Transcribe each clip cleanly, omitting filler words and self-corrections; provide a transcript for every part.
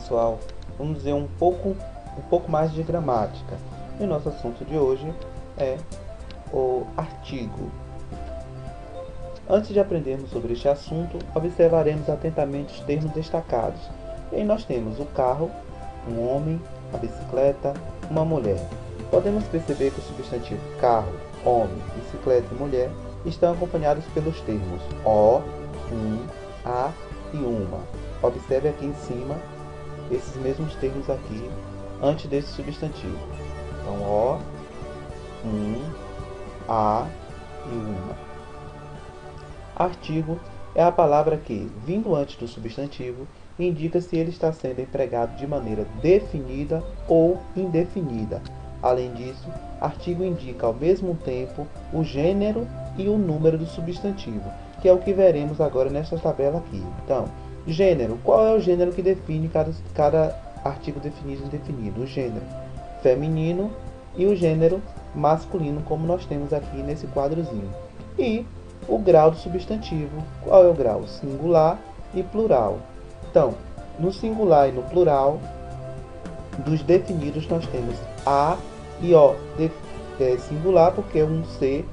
pessoal, vamos ver um pouco mais de gramática. E o nosso assunto de hoje é o artigo. Antes de aprendermos sobre este assunto, observaremos atentamente os termos destacados. E aí nós temos o carro, um homem, a bicicleta, uma mulher. Podemos perceber que o substantivo carro, homem, bicicleta e mulher estão acompanhados pelos termos o, um, a e uma. Observe aqui em cima esses mesmos termos aqui antes desse substantivo. Então, o, um, a e uma. Artigo é a palavra que, vindo antes do substantivo, indica se ele está sendo empregado de maneira definida ou indefinida. Além disso, artigo indica ao mesmo tempo o gênero e o número do substantivo, que é o que veremos agora nesta tabela aqui. Então, gênero. Qual é o gênero que define cada artigo definido e indefinido? O gênero feminino e o gênero masculino, como nós temos aqui nesse quadrozinho. E o grau do substantivo. Qual é o grau? Singular e plural. Então, no singular e no plural, dos definidos nós temos a e o. Singular porque é um ser,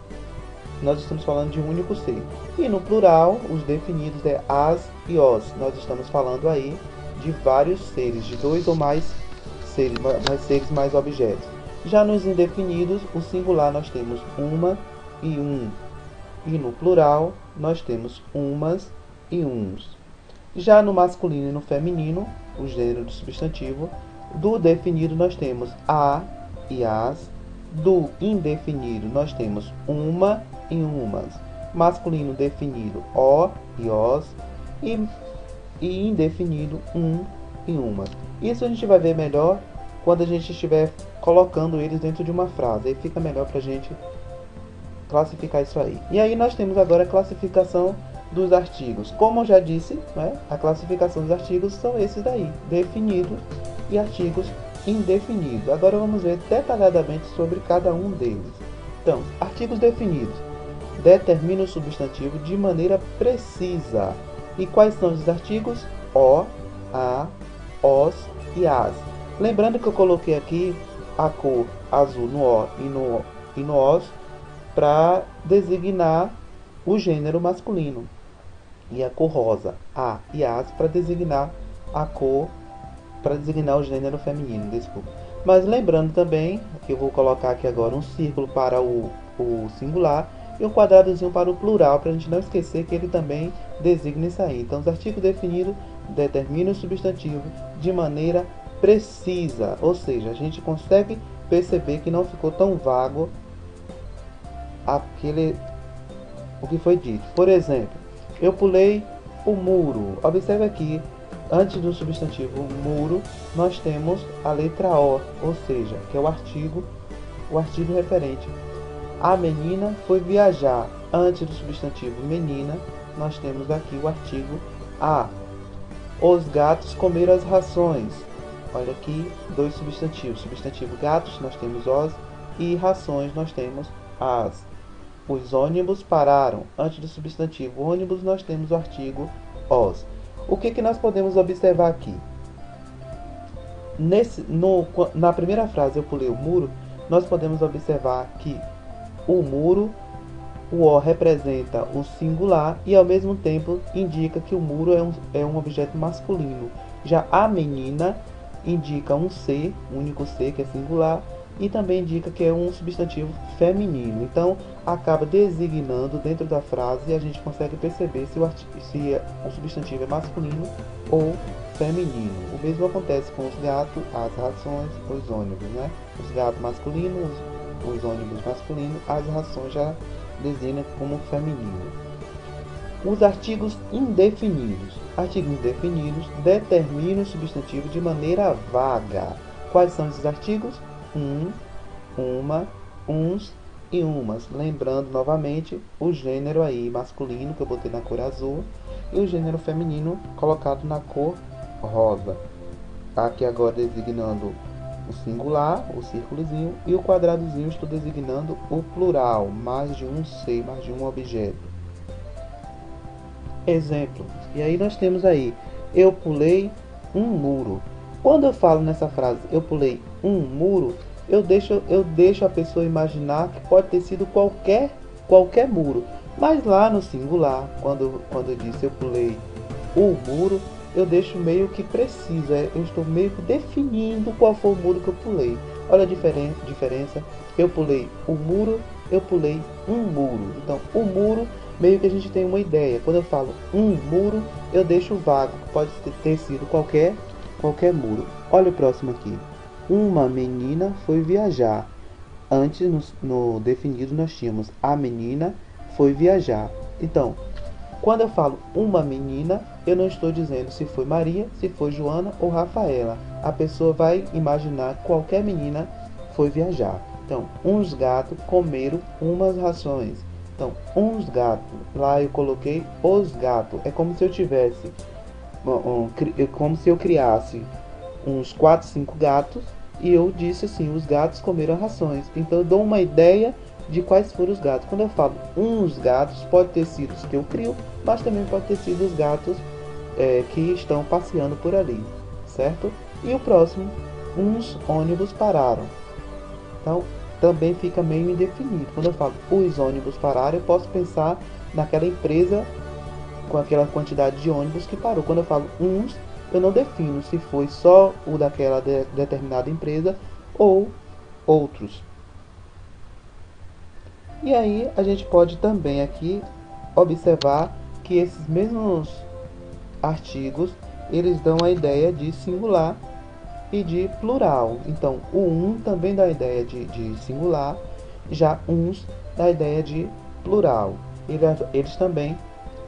nós estamos falando de um único ser. E no plural, os definidos é as e os. Nós estamos falando aí de vários seres, de dois ou mais seres mais objetos. Já nos indefinidos, o singular nós temos uma e um. E no plural, nós temos umas e uns. Já no masculino e no feminino, o gênero do substantivo, do definido nós temos a e as. Do indefinido nós temos uma e umas. Masculino definido o e os. E indefinido um e umas. Isso a gente vai ver melhor quando a gente estiver colocando eles dentro de uma frase. Aí fica melhor para a gente classificar isso aí. E aí nós temos agora a classificação dos artigos. Como eu já disse, né, a classificação dos artigos são esses daí, definido e artigos indefinidos. Agora vamos ver detalhadamente sobre cada um deles. Então, artigos definidos. Determina o substantivo de maneira precisa. E quais são os artigos? O, a, os e as. Lembrando que eu coloquei aqui a cor azul no o e no os para designar o gênero masculino, e a cor rosa, a e as, para designar o gênero feminino, desculpa. Mas lembrando também que eu vou colocar aqui agora um círculo para o singular e um quadradozinho para o plural, para a gente não esquecer que ele também designa isso aí. Então, os artigos definidos determinam o substantivo de maneira precisa, ou seja, a gente consegue perceber que não ficou tão vago o que foi dito. Por exemplo, eu pulei o muro. Observe aqui, antes do substantivo muro, nós temos a letra O, ou seja, que é o artigo referente. A menina foi viajar. Antes do substantivo menina, nós temos aqui o artigo a. Os gatos comeram as rações. Olha aqui, dois substantivos. Substantivo gatos, nós temos os, e rações, nós temos as. Os ônibus pararam. Antes do substantivo ônibus, nós temos o artigo os. O que nós podemos observar aqui? Na primeira frase, eu pulei o muro, nós podemos observar que o muro, o o representa o singular e ao mesmo tempo indica que o muro é um objeto masculino. Já a menina indica um ser, um único ser que é singular, e também indica que é um substantivo feminino. Então, acaba designando dentro da frase e a gente consegue perceber se o substantivo é masculino ou feminino. O mesmo acontece com os gatos, as rações, os ônibus, né? Os gatos masculinos, os ônibus masculinos, as rações já designam como feminino. Os artigos indefinidos. Artigos indefinidos determinam o substantivo de maneira vaga. Quais são esses artigos? Um, uma, uns e umas. Lembrando novamente o gênero aí masculino que eu botei na cor azul e o gênero feminino colocado na cor rosa. Aqui agora designando o singular, o círculozinho, e o quadradozinho estou designando o plural, mais de um ser, mais de um objeto. Exemplo. E aí nós temos aí, eu pulei um muro. Quando eu falo nessa frase, eu pulei um muro, eu deixo a pessoa imaginar que pode ter sido qualquer muro. Mas lá no singular, quando eu disse eu pulei o muro, eu deixo meio que preciso, eu estou meio que definindo qual foi o muro que eu pulei. Olha a diferença, eu pulei o muro, eu pulei um muro. Então, o muro, meio que a gente tem uma ideia. Quando eu falo um muro, eu deixo vago, pode ter sido qualquer muro. Olha o próximo aqui. Uma menina foi viajar. Antes, no definido, nós tínhamos a menina foi viajar. Então, quando eu falo uma menina, eu não estou dizendo se foi Maria, se foi Joana ou Rafaela. A pessoa vai imaginar que qualquer menina foi viajar. Então, uns gatos comeram umas rações. Então, uns gatos. Lá eu coloquei os gatos. É como se eu tivesse, como se eu criasse uns 4, 5 gatos e eu disse assim, os gatos comeram rações. Então, eu dou uma ideia de quais foram os gatos. Quando eu falo uns gatos, pode ter sido os que eu crio, mas também pode ter sido os gatos que estão passeando por ali, certo? E o próximo, uns ônibus pararam. Então, também fica meio indefinido. Quando eu falo os ônibus pararam, eu posso pensar naquela empresa com aquela quantidade de ônibus que parou. Quando eu falo uns, eu não defino se foi só o daquela determinada empresa ou outros. E aí a gente pode também aqui observar que esses mesmos artigos, eles dão a ideia de singular e de plural. Então, o um também dá a ideia de singular, já uns dá a ideia de plural. Eles também,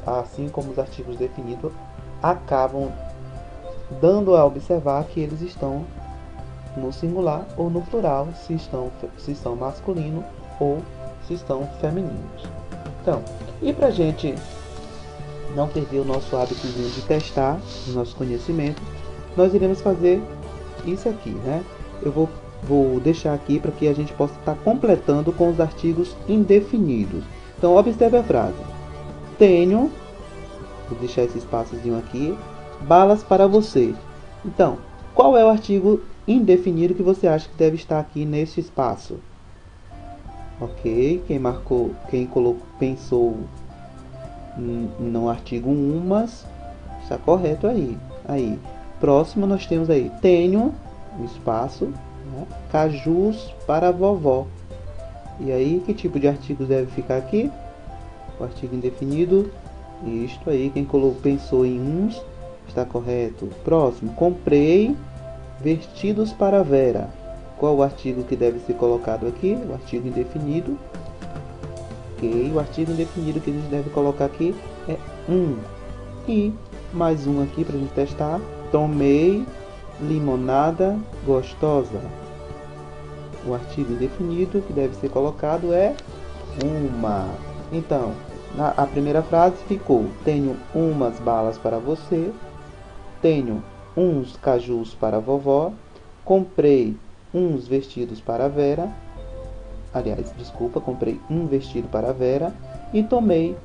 assim como os artigos definidos, acabam dando a observar que eles estão no singular ou no plural, se são masculino ou se estão femininos. Então, e para a gente não perder o nosso hábitozinho de testar o nosso conhecimento, nós iremos fazer isso aqui, né? Eu vou deixar aqui para que a gente possa estar completando com os artigos indefinidos. Então, observe a frase. Tenho, vou deixar esse espaçozinho aqui, balas para você. Então, qual é o artigo indefinido que você acha que deve estar aqui neste espaço? Ok, pensou no artigo umas, está correto aí. Próximo nós temos aí, tenho, um espaço, né? Cajus para a vovó. E aí, que tipo de artigo deve ficar aqui? O artigo indefinido, isto aí, pensou em uns, está correto. Próximo, comprei vestidos para Vera. Qual o artigo que deve ser colocado aqui? O artigo indefinido. Ok, o artigo indefinido que a gente deve colocar aqui é um. E mais um aqui para a gente testar. Tomei limonada gostosa. O artigo indefinido que deve ser colocado é uma. Então, a primeira frase ficou: tenho umas balas para você. Tenho uns cajus para a vovó. Comprei uns vestidos para a Vera. Aliás, desculpa, comprei um vestido para a Vera. E tomei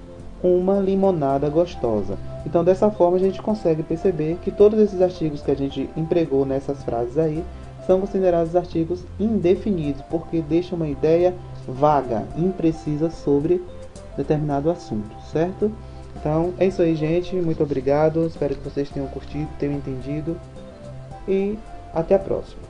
uma limonada gostosa. Então, dessa forma, a gente consegue perceber que todos esses artigos que a gente empregou nessas frases aí são considerados artigos indefinidos, porque deixam uma ideia vaga, imprecisa sobre determinado assunto, certo? Então, é isso aí, gente. Muito obrigado. Espero que vocês tenham curtido, tenham entendido. E até a próxima.